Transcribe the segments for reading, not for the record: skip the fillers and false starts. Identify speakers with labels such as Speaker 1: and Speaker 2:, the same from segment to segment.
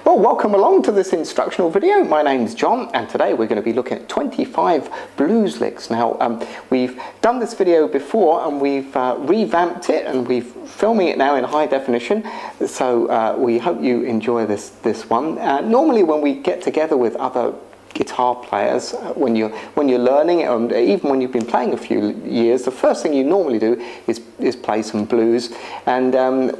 Speaker 1: Well, welcome along to this instructional video. My name's John, and today we're going to be looking at 25 blues licks. Now, we've done this video before and we've revamped it, and we're filming it now in high definition, so we hope you enjoy this one. Normally when we get together with other guitar players, when you're learning, and even when you've been playing a few years, the first thing you normally do is play some blues, and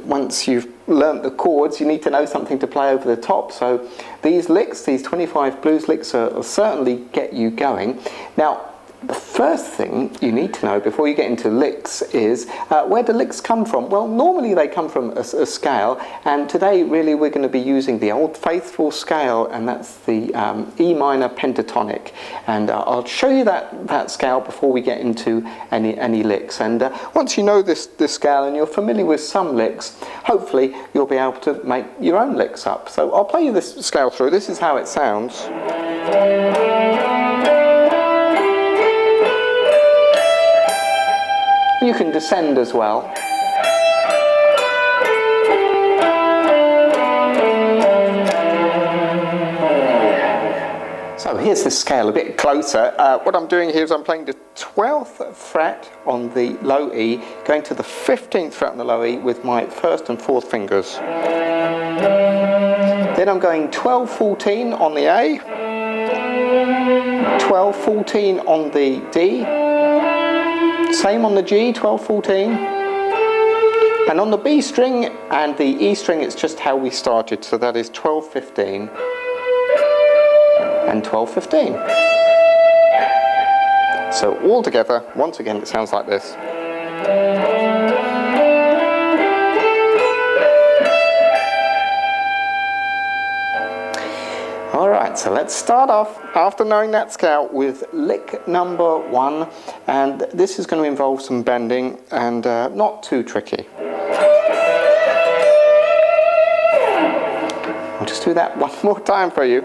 Speaker 1: once you've learnt the chords, you need to know something to play over the top. So these licks, these 25 blues licks, will certainly get you going. Now, the first thing you need to know before you get into licks is where do licks come from? Well, normally they come from a scale, and today really we're going to be using the old faithful scale, and that's the E minor pentatonic. And I'll show you that scale before we get into any licks. And once you know this scale and you're familiar with some licks, hopefully you'll be able to make your own licks up. So I'll play you this scale through. This is how it sounds. You can descend as well. So here's the scale a bit closer. What I'm doing here is I'm playing the 12th fret on the low E, going to the 15th fret on the low E with my first and fourth fingers. Then I'm going 12, 14 on the A, 12, 14 on the D, same on the G, 12, 14, and on the B string and the E string it's just how we started, so that is 12, 15 and 12, 15. So all together, once again, it sounds like this. Alright, so let's start off, after knowing that scale, with lick number 1, and this is going to involve some bending and not too tricky. I'll just do that one more time for you.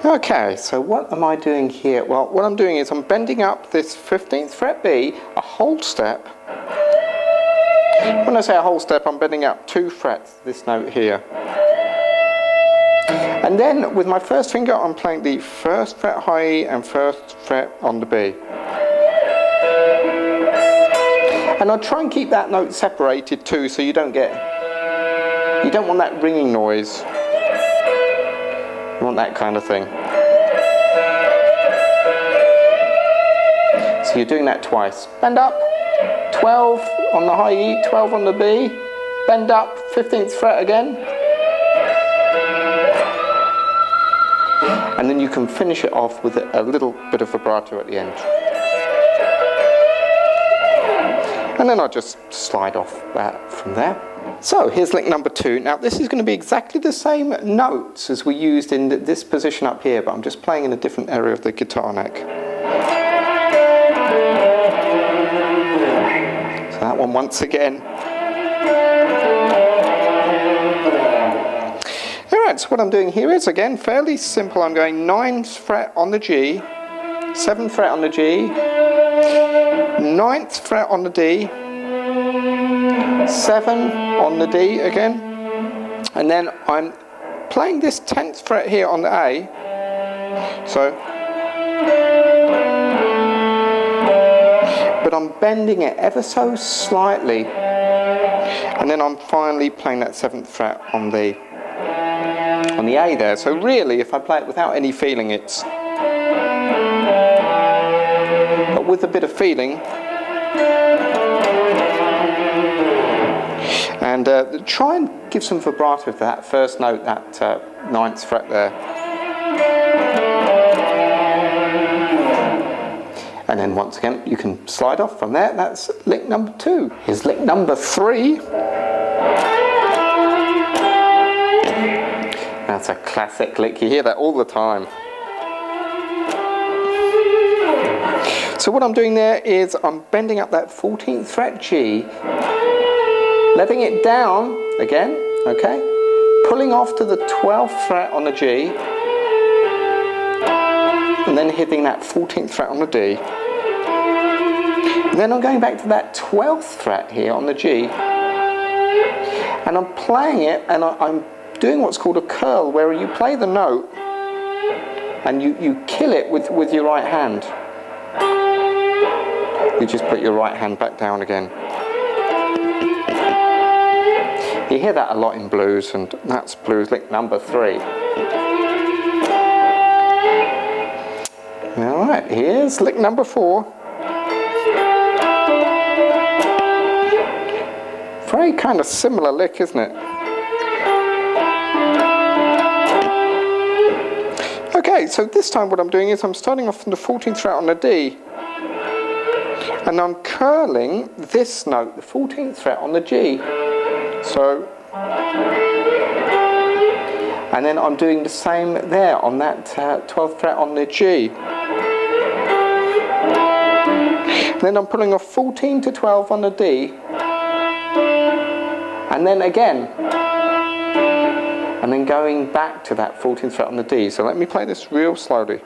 Speaker 1: Okay, so what am I doing here? Well, what I'm doing is I'm bending up this 15th fret B a whole step. When I say a whole step, I'm bending up 2 frets, this note here. And then with my first finger, I'm playing the 1st fret high E and 1st fret on the B. And I'll try and keep that note separated too, so you don't want that ringing noise. You want that kind of thing. So you're doing that twice. Bend up, 12 on the high E, 12 on the B, bend up, 15th fret again. And then you can finish it off with a little bit of vibrato at the end. And then I'll just slide off from there. So here's lick number 2. Now this is going to be exactly the same notes as we used in this position up here, but I'm just playing in a different area of the guitar neck. So that one once again. Alright, so what I'm doing here is, again, fairly simple. I'm going 9th fret on the G, 7th fret on the G, 9th fret on the D, 7 on the D again, and then I'm playing this 10th fret here on the A, so, but I'm bending it ever so slightly, and then I'm finally playing that 7th fret on the A there. So really, if I play it without any feeling, but with a bit of feeling, and try and give some vibrato to that first note, that 9th fret there. And then once again, you can slide off from there. That's lick number 2. Here's lick number 3. That's a classic lick. You hear that all the time. So what I'm doing there is I'm bending up that 14th fret G, letting it down again, okay, pulling off to the 12th fret on the G, and then hitting that 14th fret on the D. And then I'm going back to that 12th fret here on the G, And I'm playing it, and I'm doing what's called a curl, where you play the note and you kill it with your right hand. You just put your right hand back down again. You hear that a lot in blues, and that's blues lick number 3. Alright, here's lick number 4. Very kind of similar lick, isn't it? Okay, so this time what I'm doing is I'm starting off from the 14th fret on the D, and I'm curling this note, the 14th fret on the G. So, and then I'm doing the same there on that 12th fret on the G. Then I'm pulling off 14 to 12 on the D, and then again, and then going back to that 14th fret on the D. So let me play this real slowly.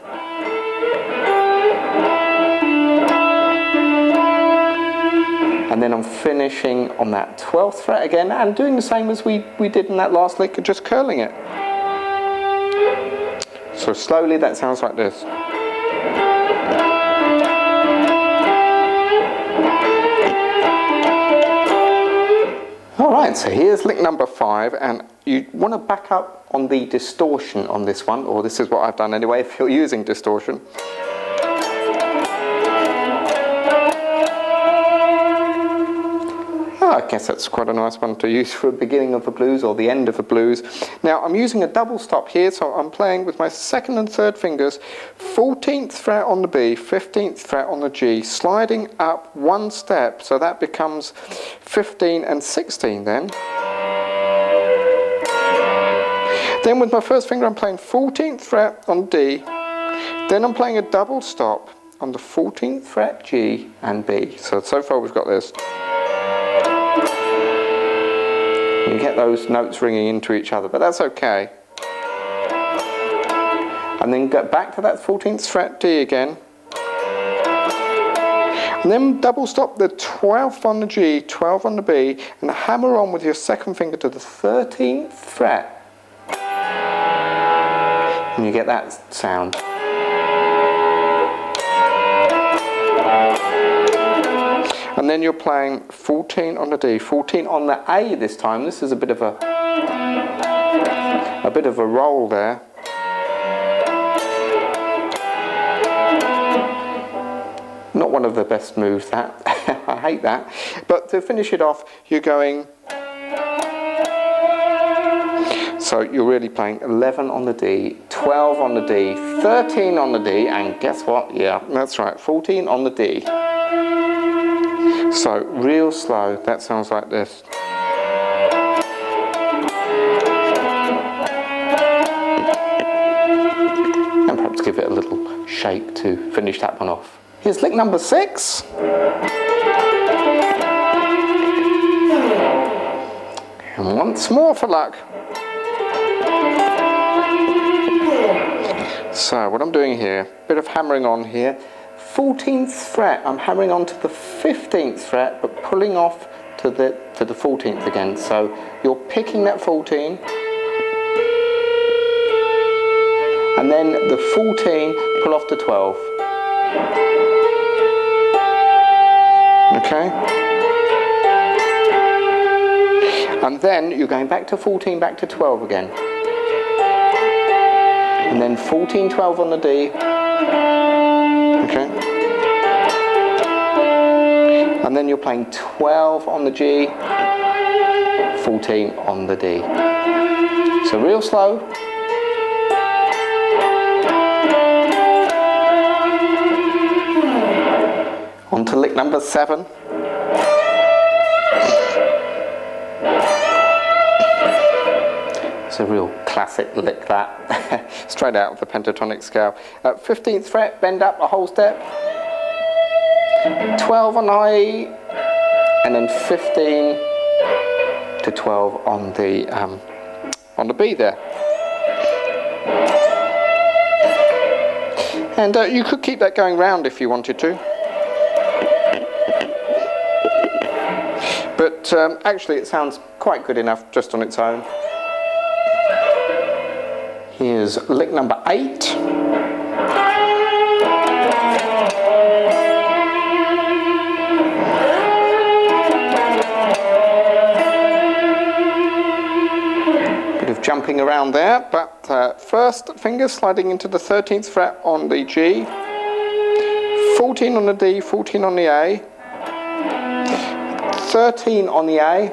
Speaker 1: And then I'm finishing on that 12th fret again, and doing the same as we did in that last lick, just curling it. So slowly that sounds like this. Alright, so here's lick number 5, and you want to back up on the distortion on this one, or this is what I've done anyway if you're using distortion. I guess that's quite a nice one to use for the beginning of a blues or the end of a blues. Now I'm using a double stop here, so I'm playing with my 2nd and 3rd fingers, 14th fret on the B, 15th fret on the G, sliding up 1 step, so that becomes 15 and 16 then. Then with my 1st finger I'm playing 14th fret on D, then I'm playing a double stop on the 14th fret G and B. So far we've got this. You get those notes ringing into each other, but that's okay. And then get back to that 14th fret D again. And then double stop the 12th on the G, 12 on the B, and hammer on with your 2nd finger to the 13th fret. And you get that sound. And then you're playing 14 on the D, 14 on the A this time. This is a bit of a roll there. Not one of the best moves, that. I hate that. But to finish it off, you're going. So you're really playing 11 on the D, 12 on the D, 13 on the D, and guess what? Yeah, that's right, 14 on the D. So real slow, that sounds like this. And perhaps give it a little shake to finish that one off. Here's lick number 6. And once more for luck. So what I'm doing here, bit of hammering on here. 14th fret, I'm hammering on to the 15th fret, but pulling off to the 14th again. So you're picking that 14, and then the 14, pull off to 12. Okay? And then you're going back to 14, back to 12 again. And then 14, 12 on the D. Okay. And then you're playing 12 on the G, 14 on the D. So real slow. On to lick number 7. It's a real classic lick, that. Straight out of the pentatonic scale. 15th fret, bend up a whole step. 12 on A, and then 15 to 12 on the B there. And you could keep that going round if you wanted to. But actually it sounds quite good enough just on its own. Here's lick number 8. Jumping around there, but first finger sliding into the 13th fret on the G, 14 on the D, 14 on the A, 13 on the A,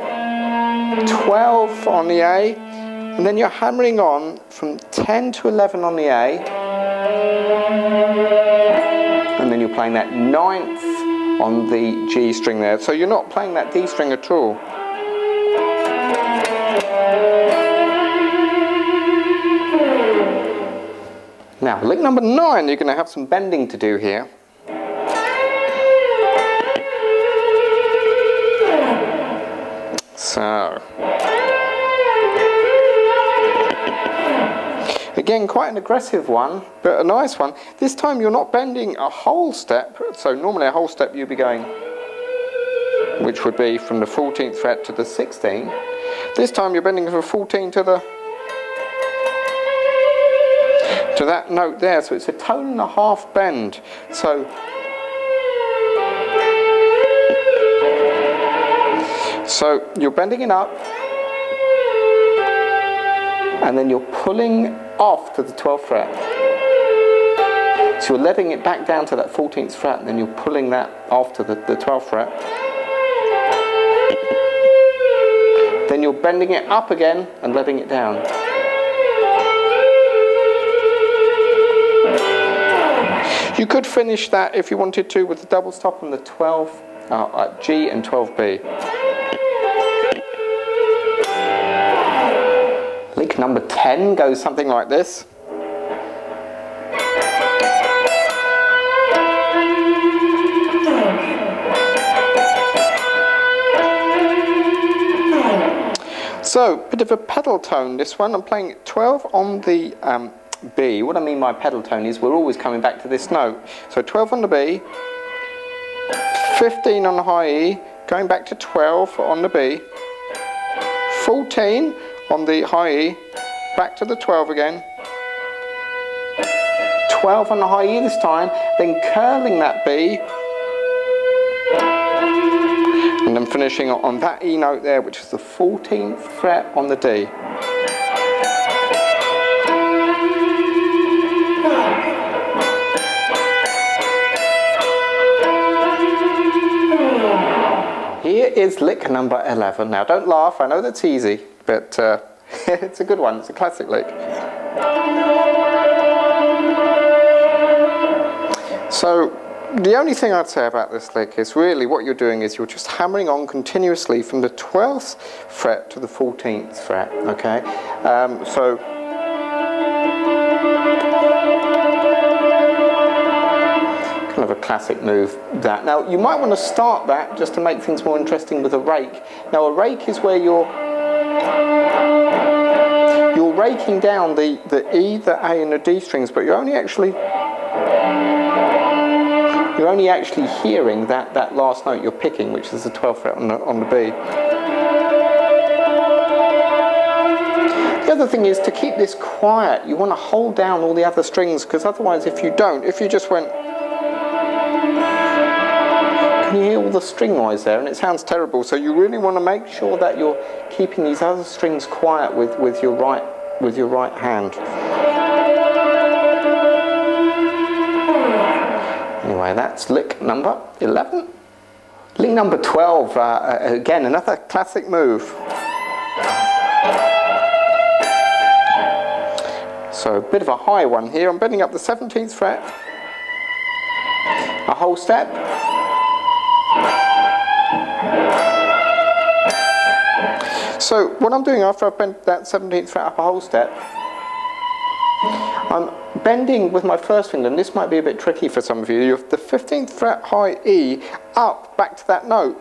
Speaker 1: 12 on the A, and then you're hammering on from 10 to 11 on the A, and then you're playing that 9th on the G string there, so you're not playing that D string at all. Now, lick number 9, you're going to have some bending to do here. So, again, quite an aggressive one, but a nice one. This time you're not bending a whole step, so normally a whole step you'd be going, which would be from the 14th fret to the 16th. This time you're bending from 14 to that note there, so it's a tone and a half bend. So you're bending it up, and then you're pulling off to the 12th fret. So you're letting it back down to that 14th fret, and then you're pulling that off to the 12th fret. Then you're bending it up again and letting it down. You could finish that if you wanted to with the double stop on the 12 G and 12B. Lick number 10 goes something like this. So, bit of a pedal tone this one. I'm playing 12 on the B. What I mean by pedal tone is we're always coming back to this note. So 12 on the B, 15 on the high E, going back to 12 on the B, 14 on the high E, back to the 12 again, 12 on the high E this time, then curling that B, and then finishing on that E note there, which is the 14th fret on the D. Here is lick number 11. Now don't laugh, I know that's easy, but it's a good one, it's a classic lick. So the only thing I'd say about this lick is really what you're doing is you're just hammering on continuously from the 12th fret to the 14th fret, okay? Kind of a classic move that. Now you might want to start that just to make things more interesting with a rake. Now a rake is where you're raking down the E, the A and the D strings, but you're only actually hearing that last note you're picking, which is the 12th fret on the B. The other thing is to keep this quiet, you want to hold down all the other strings, because otherwise if you don't, if you just went, can you hear all the string noise there? And it sounds terrible, so you really want to make sure that you're keeping these other strings quiet with your right hand. Anyway, that's lick number 11. Lick number 12, again, another classic move. So a bit of a high one here. I'm bending up the 17th fret, a whole step, so what I'm doing after I've bent that 17th fret up a whole step, I'm bending with my first finger, and this might be a bit tricky for some of you. You have the 15th fret high E up back to that note,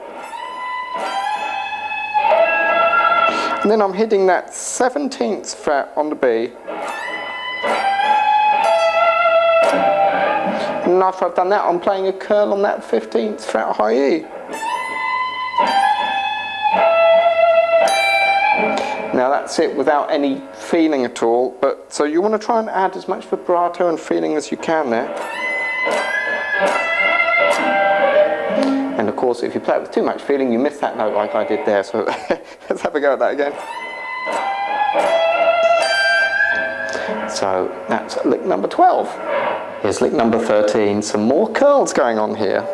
Speaker 1: and then I'm hitting that 17th fret on the B, and after I've done that I'm playing a curl on that 15th fret high E. Now that's it without any feeling at all, but so you want to try and add as much vibrato and feeling as you can there. And of course, if you play it with too much feeling, you miss that note like I did there, so let's have a go at that again. So that's lick number 12. Here's lick number 13, some more curls going on here.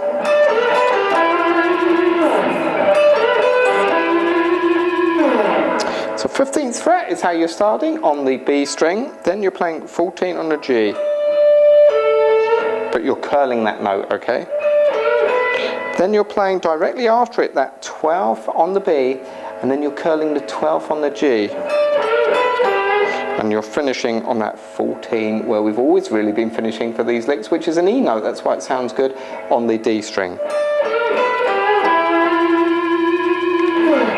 Speaker 1: So 15th fret is how you're starting on the B string, then you're playing 14 on the G. But you're curling that note, okay? Then you're playing directly after it that 12 on the B, and then you're curling the 12 on the G. And you're finishing on that 14 where we've always really been finishing for these licks, which is an E note, that's why it sounds good, on the D string.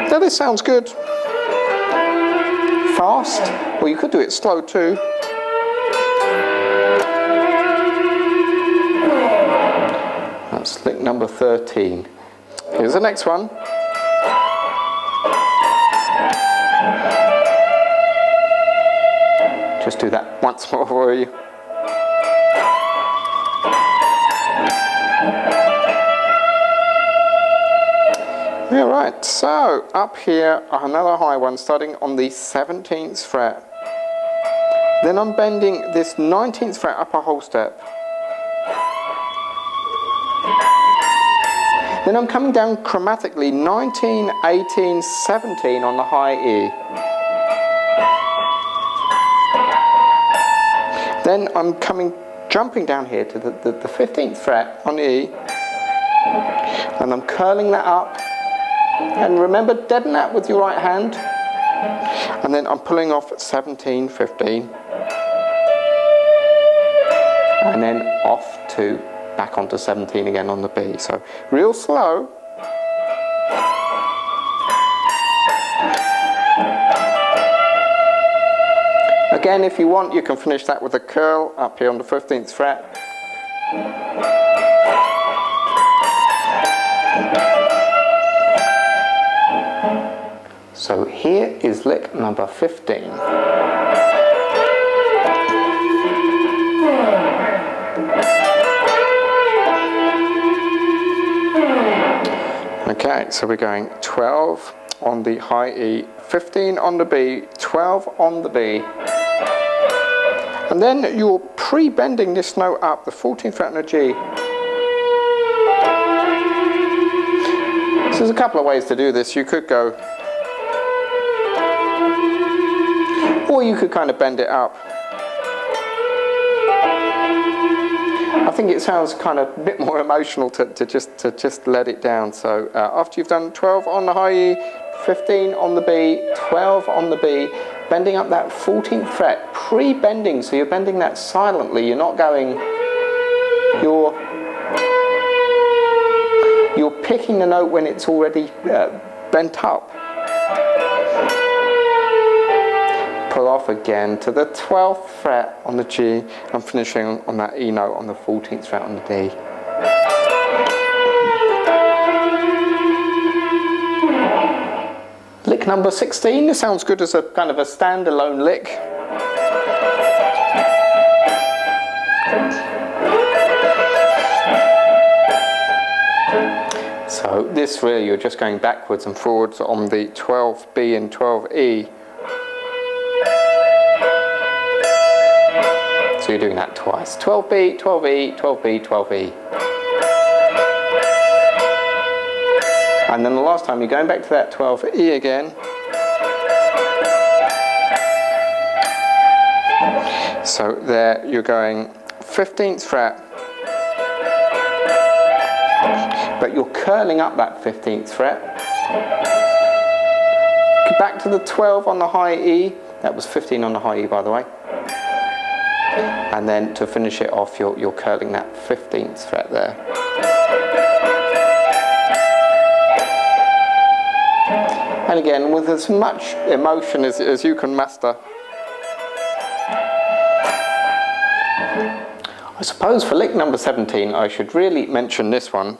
Speaker 1: Now this sounds good. Fast, well you could do it slow too. That's lick number 13. Here's the next one. Just do that once more for you. Alright, so up here another high one starting on the 17th fret. Then I'm bending this 19th fret up a whole step. Then I'm coming down chromatically 19, 18, 17 on the high E. Then I'm jumping down here to the 15th fret on the E, and I'm curling that up. And remember, deaden that with your right hand. And then I'm pulling off at 17, 15. And then off to back onto 17 again on the B. So real slow. Again, if you want, you can finish that with a curl up here on the 15th fret. So here is lick number 15. Okay, so we're going 12 on the high E, 15 on the B, 12 on the B. And then you're pre-bending this note up, the 14th fret on the G. So there's a couple of ways to do this. You could go, or you could kind of bend it up. I think it sounds kind of a bit more emotional to just let it down. So after you've done 12 on the high E, 15 on the B, 12 on the B, bending up that 14th fret, pre-bending, so you're bending that silently, you're not going, you're picking the note when it's already bent up. Pull off again to the 12th fret on the G, and finishing on that E note on the 14th fret on the D. Lick number 16, this sounds good as a kind of a standalone lick. So this really, you're just going backwards and forwards on the 12B and 12E. So you're doing that twice. 12B, 12E, 12B, 12E. And then the last time you're going back to that 12E again. So there you're going 15th fret, but you're curling up that 15th fret. Back to the 12 on the high E. That was 15 on the high E, by the way. And then to finish it off, you're curling that 15th fret there. And again, with as much emotion as you can muster. I suppose for lick number 17, I should really mention this one,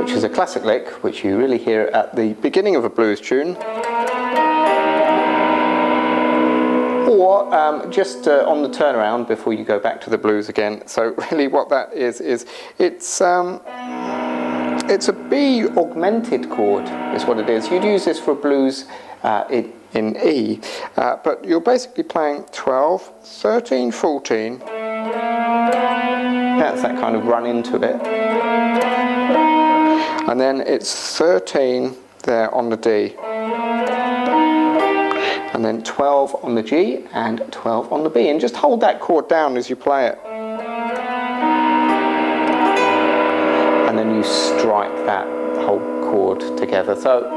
Speaker 1: which is a classic lick, which you really hear at the beginning of a blues tune, or just on the turnaround before you go back to the blues again. So really what that is it's a B augmented chord is what it is. You'd use this for blues in E, but you're basically playing 12, 13, 14. That's that kind of run into it. And then it's 13 there on the D. And then 12 on the G and 12 on the B. And just hold that chord down as you play it. And then you strike that whole chord together. So,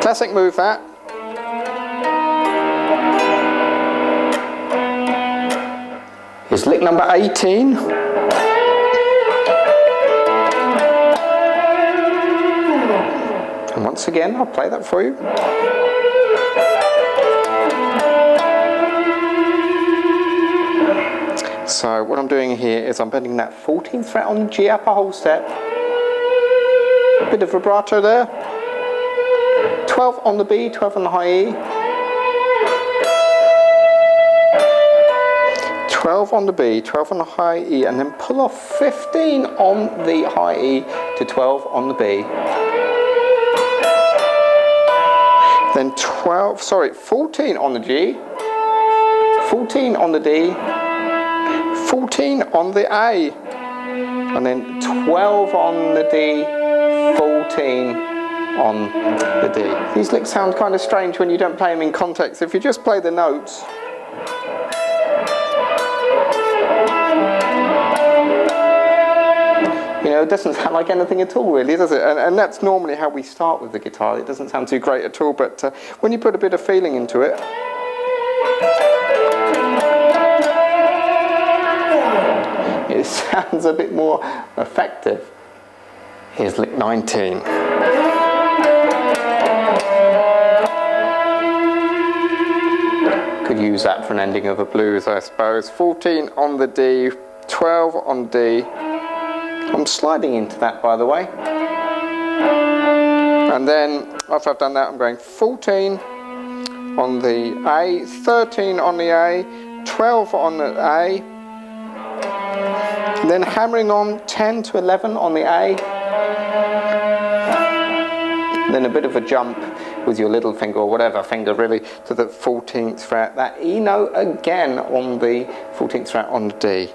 Speaker 1: classic move that. Here's lick number 18. And once again, I'll play that for you. So what I'm doing here is I'm bending that 14th fret on the G upper whole step. A bit of vibrato there. 12 on the B, 12 on the high E. 12 on the B, 12 on the high E, and then pull off 15 on the high E to 12 on the B. Then 14 on the G, 14 on the D, 14 on the A, and then 12 on the D, 14 on the D. These licks sound kind of strange when you don't play them in context. If you just play the notes, you know, it doesn't sound like anything at all, really, does it? And that's normally how we start with the guitar. It doesn't sound too great at all, but when you put a bit of feeling into it, it sounds a bit more effective. Here's lick 19. Could use that for an ending of a blues, I suppose. 14 on the D, 12 on D. I'm sliding into that, by the way. And then, after I've done that, I'm going 14 on the A, 13 on the A, 12 on the A, and then hammering on 10 to 11 on the A, and then a bit of a jump with your little finger, or whatever finger really, to the 14th fret. That E note again on the 14th fret on the D.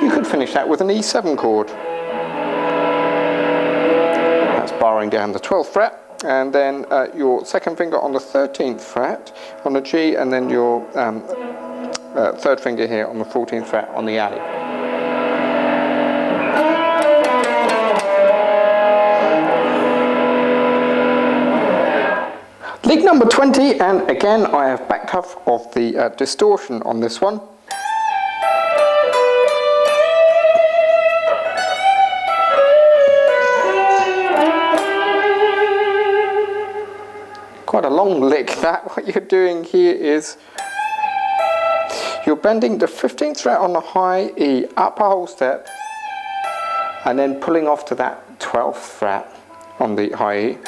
Speaker 1: You could finish that with an E7 chord. That's barring down the 12th fret. And then your second finger on the 13th fret on the G, and then your third finger here on the 14th fret on the A. Lick number 20, and again I have backed off of the distortion on this one. Quite a long lick that. What you're doing here is you're bending the 15th fret on the high E upper whole step, and then pulling off to that 12th fret on the high E,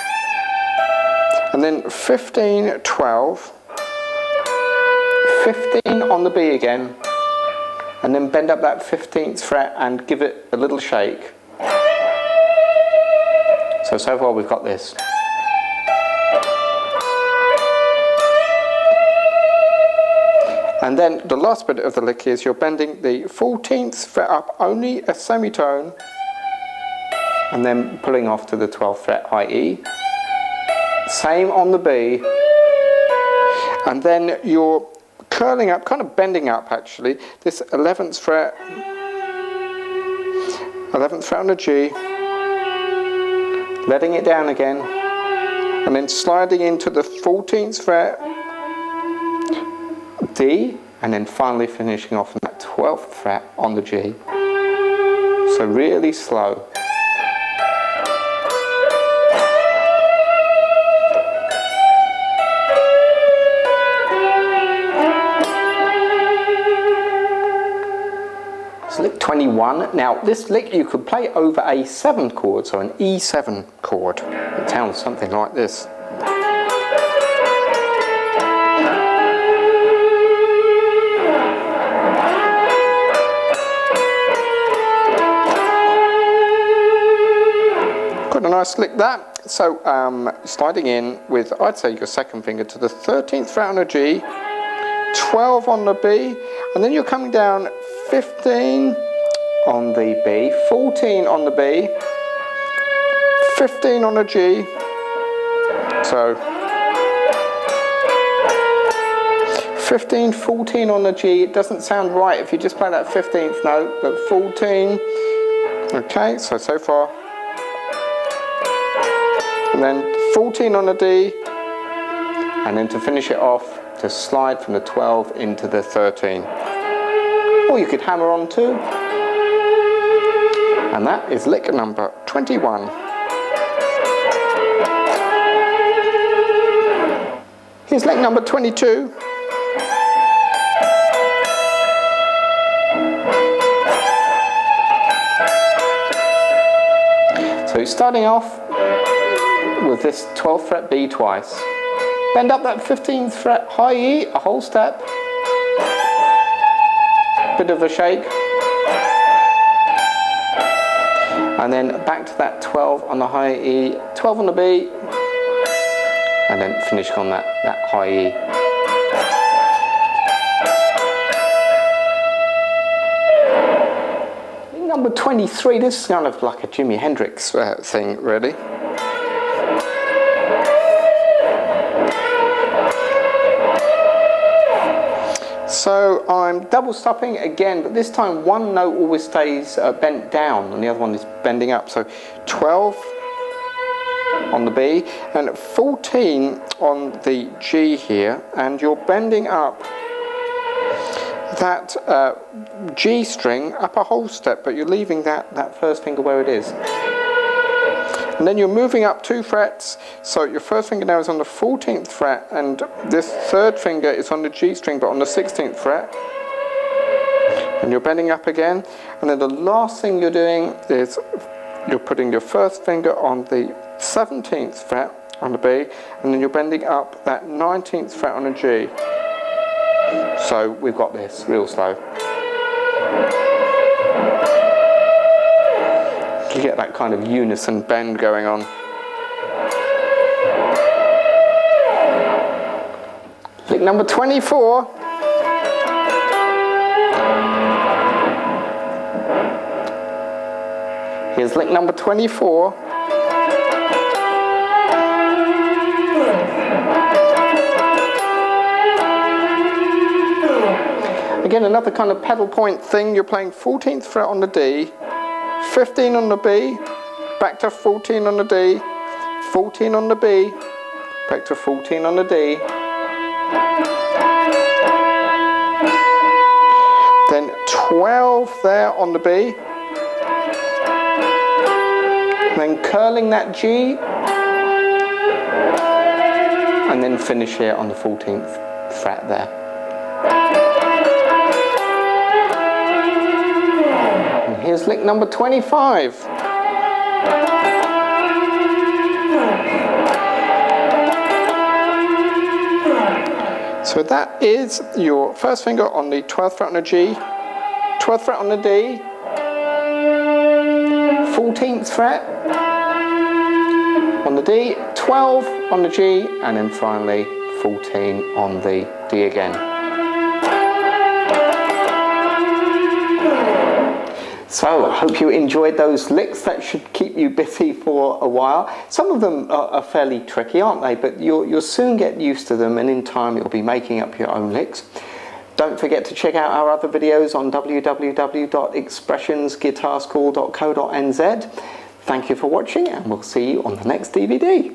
Speaker 1: and then 15, 12, 15 on the B again, and then bend up that 15th fret and give it a little shake. So far we've got this. And then the last bit of the lick is you're bending the 14th fret up only a semitone, and then pulling off to the 12th fret high E. Same on the B. And then you're curling up, kind of bending up actually, this 11th fret on the G, letting it down again, and then sliding into the 14th fret D, and then finally finishing off on that 12th fret on the G. So really slow. is lick 21. Now this lick you could play over a 7th chord, so an E7 chord. It sounds something like this. Quite a nice lick that. So sliding in with, I'd say, your 2nd finger to the 13th fret on a G, 12 on the B, and then you're coming down 15 on the B, 14 on the B, 15 on a G, so 15, 14 on the G. It doesn't sound right if you just play that 15th note, but 14, okay, so far. And then 14 on a D, and then to finish it off, to slide from the 12 into the 13. Or you could hammer on too. And that is lick number 21. Here's lick number 22. So starting off with this 12th fret B twice. Bend up that 15th fret high E, a whole step. Bit of a shake. And then back to that 12 on the high E, 12 on the B, and then finish on that high E. Number 23, this is kind of like a Jimi Hendrix thing, really. So I'm double stopping again, but this time one note always stays bent down and the other one is bending up. So 12 on the B and 14 on the G here, and you're bending up that G string up a whole step, but you're leaving that 1st finger where it is. And then you're moving up 2 frets, so your 1st finger now is on the 14th fret, and this 3rd finger is on the G string, but on the 16th fret. And you're bending up again, and then the last thing you're doing is you're putting your 1st finger on the 17th fret on the B, and then you're bending up that 19th fret on a G. So we've got this real slow. You get that kind of unison bend going on. Lick number 24. Here's lick number 24. Again, another kind of pedal point thing. You're playing 14th fret on the D, 15 on the B, back to 14 on the D, 14 on the B, back to 14 on the D. Then 12 there on the B. Then curling that G. And then finish here on the 14th fret there. Here's lick number 25. So that is your 1st finger on the 12th fret on the G, 12th fret on the D, 14th fret on the D, 12 on the G, and then finally 14 on the D again. So I hope you enjoyed those licks. That should keep you busy for a while. Some of them are fairly tricky, aren't they? But you'll soon get used to them, and in time you'll be making up your own licks. Don't forget to check out our other videos on www.expressionsguitarschool.co.nz. Thank you for watching, and we'll see you on the next DVD.